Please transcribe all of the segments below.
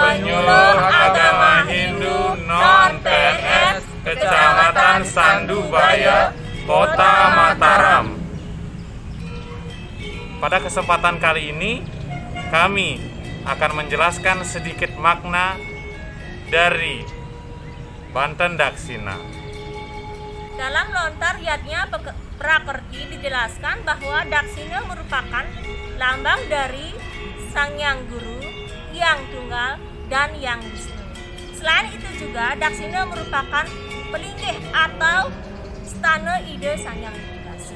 penyuluh agama Hindu non-PNS Kecamatan Sandubaya, Kota Mataram. Pada kesempatan kali ini, kami akan menjelaskan sedikit makna dari Banten Daksina. Dalam lontar yatnya Prakerti dijelaskan bahwa Daksina merupakan lambang dari Sang Yang Guru, Yang Tunggal, dan Yang Wisnu. Selain itu juga Daksina merupakan pelinggih atau stana ide Sang Yang Widi,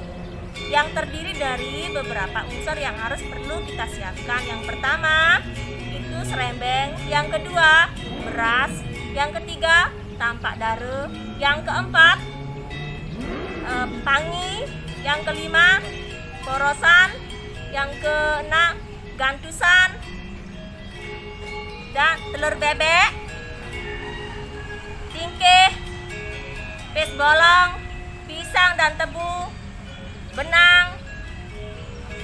yang terdiri dari beberapa unsur yang harus perlu kita siapkan. Yang pertama itu serembeng, yang kedua beras, yang ketiga tampak dara, yang keempat pangi, yang kelima porosan, yang keenam gantusan, dan telur bebek, tingkih, pes bolong, pisang dan tebu, benang,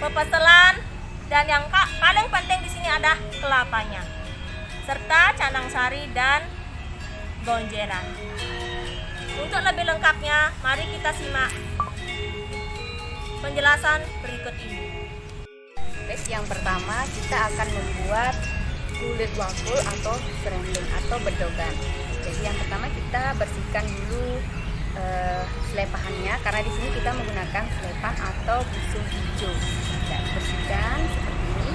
pepeselan, dan yang paling penting di sini ada kelapanya, serta canang sari dan gonjeran. Untuk lebih lengkapnya, mari kita simak penjelasan berikut ini. Yang pertama, kita akan membuat kulit wangkul atau serembeng atau bedogan. Jadi yang pertama kita bersihkan dulu selepahannya, karena di sini kita menggunakan selepan atau busung hijau. Dan bersihkan seperti ini.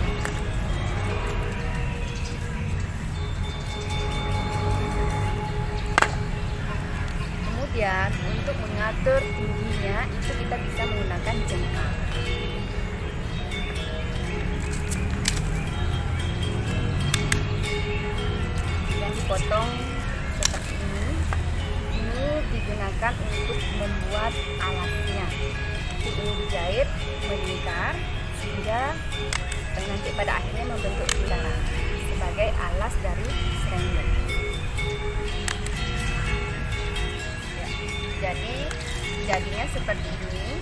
Kemudian untuk mengatur tingginya itu kita bisa menggunakan jengkal. Yang dipotong seperti ini. Ini digunakan untuk membuat alasnya. Ini dijahit melingkar sehingga nanti pada akhirnya membentuk lingkaran sebagai alas dari serembeng. Jadi jadinya seperti ini.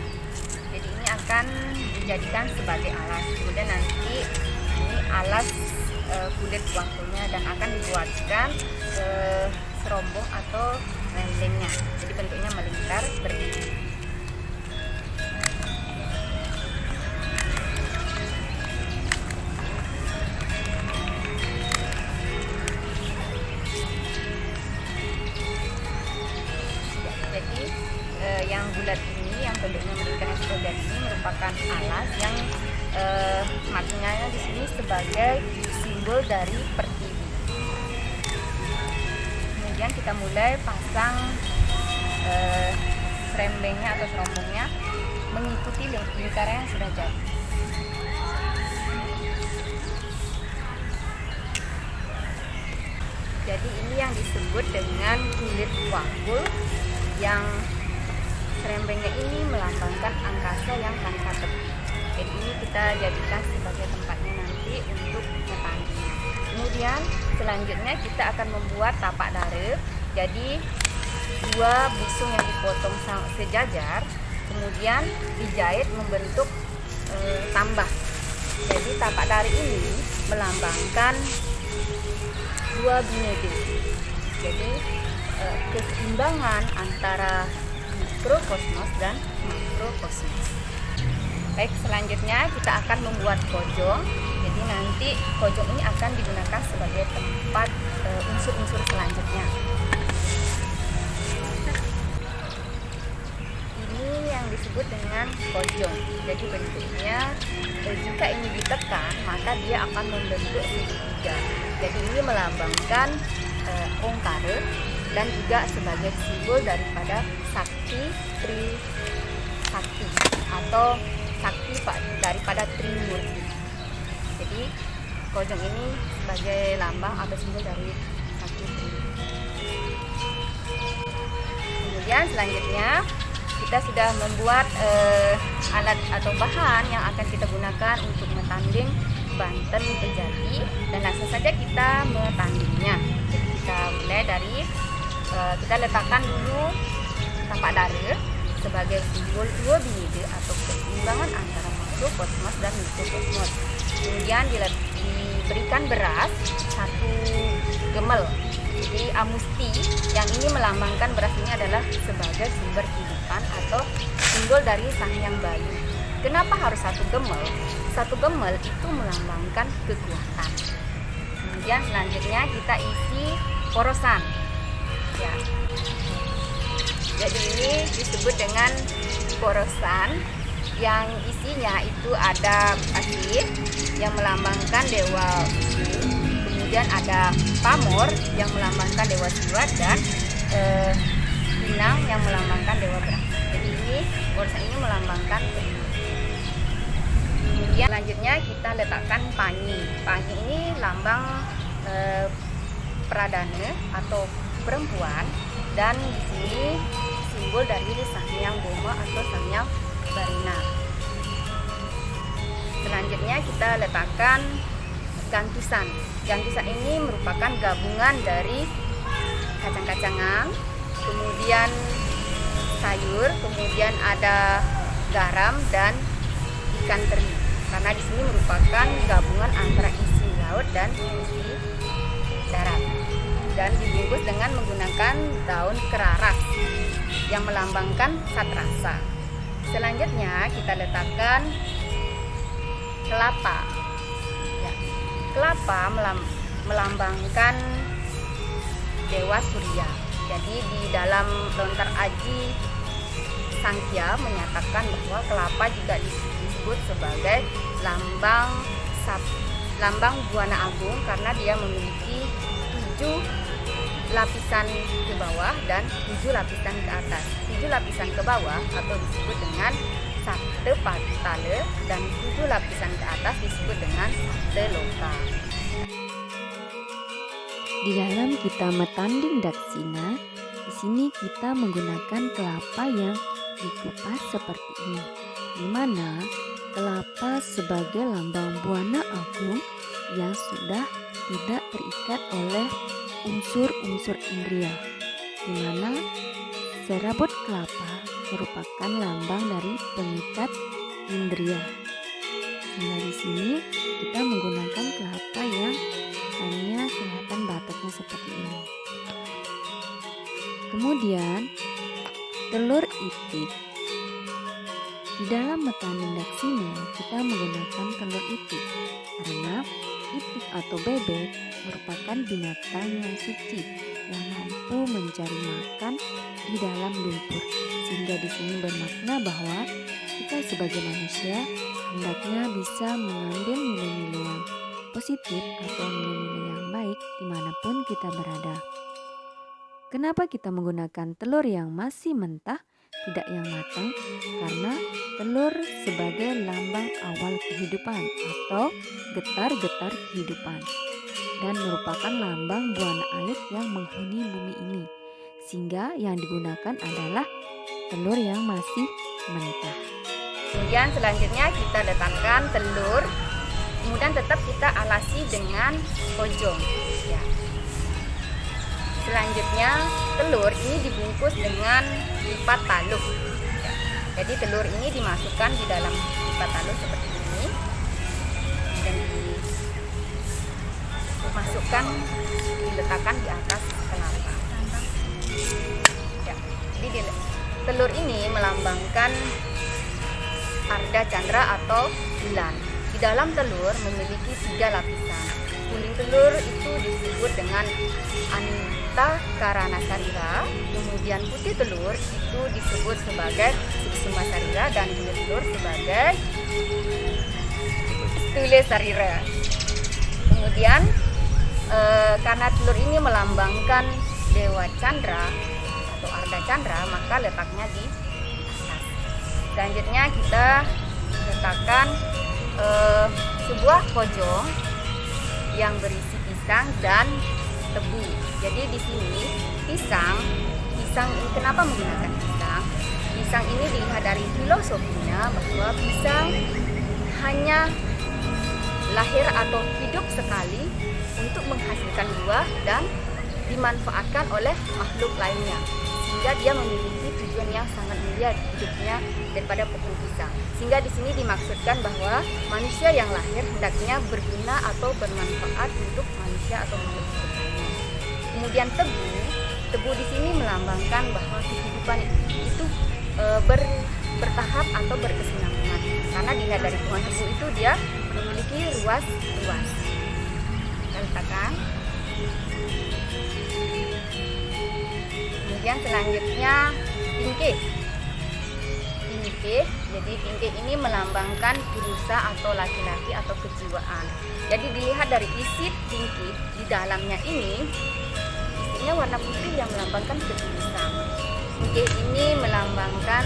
Jadi ini akan dijadikan sebagai alas. Kemudian nanti ini alas kulit wangkulnya dan akan dibuatkan serombong atau rembengnya. Jadi bentuknya melingkar seperti ini. Jadi yang bulat ini, yang bentuknya melingkar seperti ini merupakan alas yang maknanya di sini sebagai simbol dari pertiwi. Kemudian kita mulai pasang serembengnya atau serombongnya mengikuti lingkaran yang sudah jadi. Jadi ini yang disebut dengan kulit wangkul, yang serembengnya ini melambangkan angkasa yang tanpa tepi. Jadi ini kita jadikan sebagai tempatnya nanti untuk petaninya. Kemudian selanjutnya kita akan membuat tapak dara. Jadi dua busung yang dipotong sejajar, kemudian dijahit membentuk tambah. Jadi tapak dara ini melambangkan dua binede. Jadi keseimbangan antara mikrokosmos dan makrokosmos. Baik, selanjutnya kita akan membuat kojong. Jadi nanti kojong ini akan digunakan sebagai tempat unsur-unsur selanjutnya. Ini yang disebut dengan kojong. Jadi bentuknya jika ini ditekan maka dia akan membentuk segitiga. Jadi ini melambangkan Ongkara dan juga sebagai simbol daripada Sakti Tri Sakti atau Sakti daripada Trimurti. Jadi kojong ini sebagai lambang atau simbol dari Sakti Trimurti. Kemudian selanjutnya kita sudah membuat alat atau bahan yang akan kita gunakan untuk metanding Banten Kejati, dan langsung saja kita metandingnya. Jadi kita mulai dari kita letakkan dulu tapak dara sebagai simbol dua binide atau keseimbangan antara makrokosmos dan mikrokosmos. Kemudian diberikan beras 1 gemel. Jadi amusti yang ini melambangkan beras ini adalah sebagai sumber kehidupan atau simbol dari Sang Hyang Bayu. Kenapa harus satu gemel? Satu gemel itu melambangkan kekuatan. Kemudian selanjutnya kita isi porosan. Ya. Jadi ini disebut dengan porosan yang isinya itu ada asit yang melambangkan dewa Wisnu, kemudian ada pamor yang melambangkan dewa Siwa, dan pinang yang melambangkan dewa beras. Jadi ini porosan ini melambangkan kehidupan. Kemudian selanjutnya kita letakkan panyi. Panyi ini lambang pradana atau perempuan, dan di sini simbol dari Sang Hyang Boma atau Sang Hyang Barina. Selanjutnya kita letakkan gantusan. Gantusan ini merupakan gabungan dari kacang-kacangan, kemudian sayur, kemudian ada garam dan ikan teri. Karena di sini merupakan gabungan antara isi laut dan isi darat. Dan dibungkus dengan menggunakan daun keraras yang melambangkan satrasa. Selanjutnya kita letakkan kelapa. Ya, kelapa melambangkan dewa Surya. Jadi di dalam lontar aji Sangkya menyatakan bahwa kelapa juga disebut sebagai lambang buana agung karena dia memiliki 7 lapisan ke bawah dan 7 lapisan ke atas. 7 lapisan ke bawah atau disebut dengan Sapta Patala, dan 7 lapisan ke atas disebut dengan Sapta Loka. Di dalam kita metanding daksina, di sini kita menggunakan kelapa yang dikupas seperti ini, di mana kelapa sebagai lambang buana agung yang sudah tidak terikat oleh unsur-unsur indria, di mana serabut kelapa merupakan lambang dari pengikat indria. Sehingga di sini kita menggunakan kelapa yang hanya kelihatan batoknya seperti ini. Kemudian telur itik. Di dalam metanding daksina kita menggunakan telur itik karena itik atau bebek merupakan binatang yang suci yang mampu mencari makan di dalam lumpur, sehingga di sini bermakna bahwa kita sebagai manusia hendaknya bisa mengambil nilai-nilai yang positif atau nilai-nilai yang baik dimanapun kita berada. Kenapa kita menggunakan telur yang masih mentah, tidak yang matang? Karena telur sebagai lambang awal kehidupan atau getar-getar kehidupan, dan merupakan lambang buana air yang menghuni bumi ini, sehingga yang digunakan adalah telur yang masih mentah. Kemudian selanjutnya kita letakkan telur, kemudian tetap kita alasi dengan pojong. Ya. Selanjutnya telur ini dibungkus dengan lipat taluh. Ya. Jadi telur ini dimasukkan di dalam lipat taluh seperti ini, dan dimasukkan, diletakkan di atas kelapa. Ya. Jadi telur ini melambangkan Arda Chandra atau bulan. Di dalam telur memiliki 3 lapisan. Kuning telur itu disebut dengan Anta Karana Sarira, kemudian putih telur itu disebut sebagai Suksuma Sarira, dan kulit telur sebagai Stule Sarira. Kemudian karena telur ini melambangkan Dewa Chandra atau Arda Chandra, maka letaknya di atas. Selanjutnya kita letakkan sebuah pojong yang berisi pisang dan tebu. Jadi di sini pisang ini kenapa menggunakan pisang? Pisang ini dilihat dari filosofinya bahwa pisang hanya lahir atau hidup sekali untuk menghasilkan buah dan dimanfaatkan oleh makhluk lainnya, sehingga dia memiliki tujuan yang sangat mulia di hidupnya daripada pohon pisang. Sehingga di sini dimaksudkan bahwa manusia yang lahir hendaknya berguna atau bermanfaat untuk manusia atau makhluk lainnya. Kemudian tebu di sini melambangkan bahwa kehidupan itu bertahap atau berkesinambungan. Karena dilihat dari pohon tebu itu dia memiliki ruas. Kita letakkan. Kemudian selanjutnya tingkih. Jadi tingkih ini melambangkan purusa atau laki-laki atau kejiwaan. Jadi dilihat dari isi tingkih di dalamnya ini, isinya warna putih yang melambangkan ketulusan. Tingkih ini melambangkan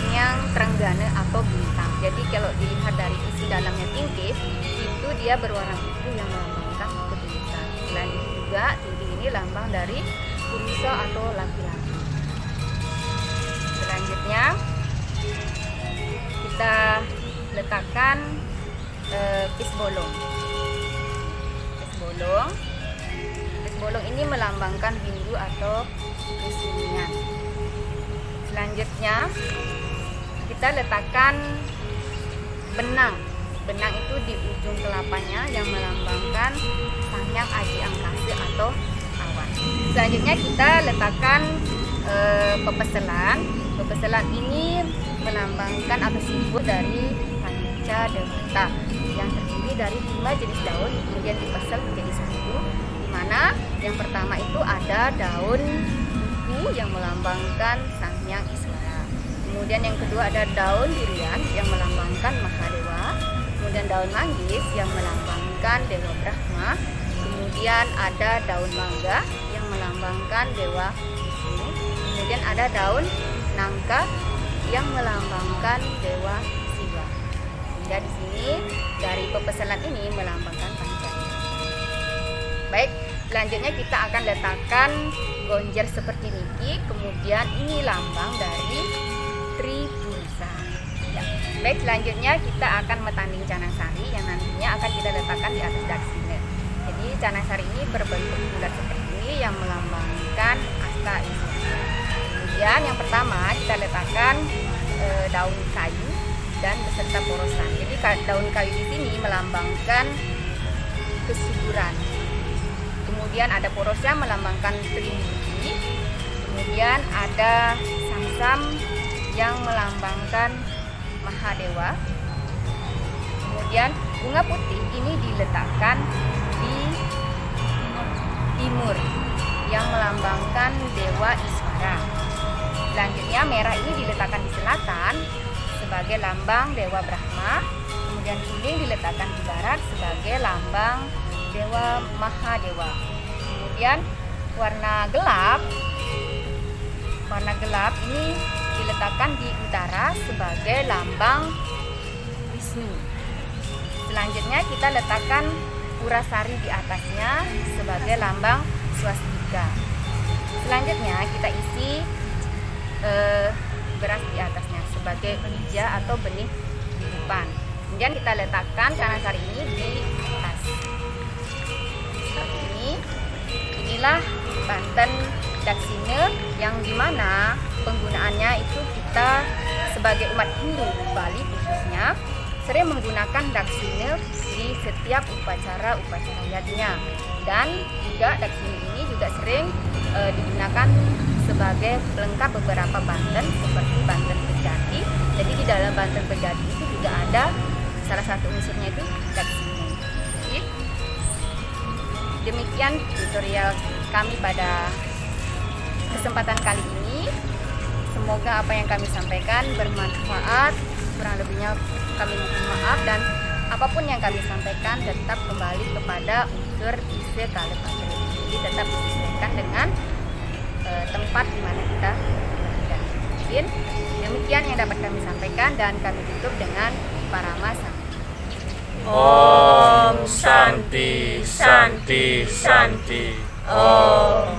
yang trenggana atau bintang. Jadi kalau dilihat dari isi dalamnya tingkih, itu dia berwarna putih yang melambangkan ketulusan. Selain itu juga tingkih ini lambang dari purusa atau laki-laki. Selanjutnya kita letakkan pisbolong. Pisbolong ini melambangkan bindu atau kesunyian. Selanjutnya kita letakkan benang. Benang itu di ujung kelapanya yang melambangkan Sangyang Adi Angkasa atau awan. Selanjutnya kita letakkan pepeselan. Pepeselan ini melambangkan atau simbol dari panca dewata yang terdiri dari 5 jenis daun kemudian dipesel menjadi satu, di mana yang pertama itu ada daun buku yang melambangkan Sangyang Iswara. Kemudian yang kedua ada daun durian yang melambangkan Mahadewa. Kemudian daun manggis yang melambangkan Dewa Brahma. Kemudian ada daun mangga yang melambangkan Dewa Wisnu. Kemudian ada daun nangka yang melambangkan Dewa Siwa. Sehingga di sini dari pepeselan ini melambangkan panca. Baik, selanjutnya kita akan letakkan gonjer seperti niki. Kemudian ini lambang dari Tripurusa. Ya. Baik, selanjutnya kita akan metanding canang sari yang nantinya akan kita letakkan di atas daksina. Jadi canang sari ini berbentuk bulat seperti ini yang melambangkan Asta Iswara. Kemudian yang pertama kita letakkan daun kayu dan beserta porosan. Jadi daun kayu di sini melambangkan kesuburan. Kemudian ada porosnya melambangkan Trimurti. Kemudian ada samsam yang melambangkan Mahadewa. Kemudian bunga putih ini diletakkan di timur yang melambangkan Dewa Iswara. Selanjutnya merah ini diletakkan di selatan sebagai lambang Dewa Brahma. Kemudian kuning diletakkan di barat sebagai lambang Dewa Mahadewa. Kemudian warna gelap ini diletakkan di utara sebagai lambang Wisnu. Selanjutnya kita letakkan Purasari di atasnya sebagai lambang swastika. Selanjutnya kita isi beras di atasnya sebagai bija atau benih kehidupan. Kemudian kita letakkan canang sari ini di atas. Inilah Banten Daksina yang dimana penggunaannya itu kita sebagai umat Hindu Bali khususnya sering menggunakan daksina di setiap upacara yajna, dan juga daksina ini juga sering digunakan sebagai pelengkap beberapa Banten seperti Banten Pejati. Jadi di dalam Banten Pejati itu juga ada salah satu unsurnya itu daksina. Demikian tutorial kami pada kesempatan kali ini. Semoga apa yang kami sampaikan bermanfaat. Kurang lebihnya kami mohon maaf, dan apapun yang kami sampaikan tetap kembali kepada unsur isi kalepatre. Jadi tetap disesuaikan dengan tempat di mana kita berada. Demikian yang dapat kami sampaikan, dan kami tutup dengan Parama Santi. Om Santi Santi Santi Om.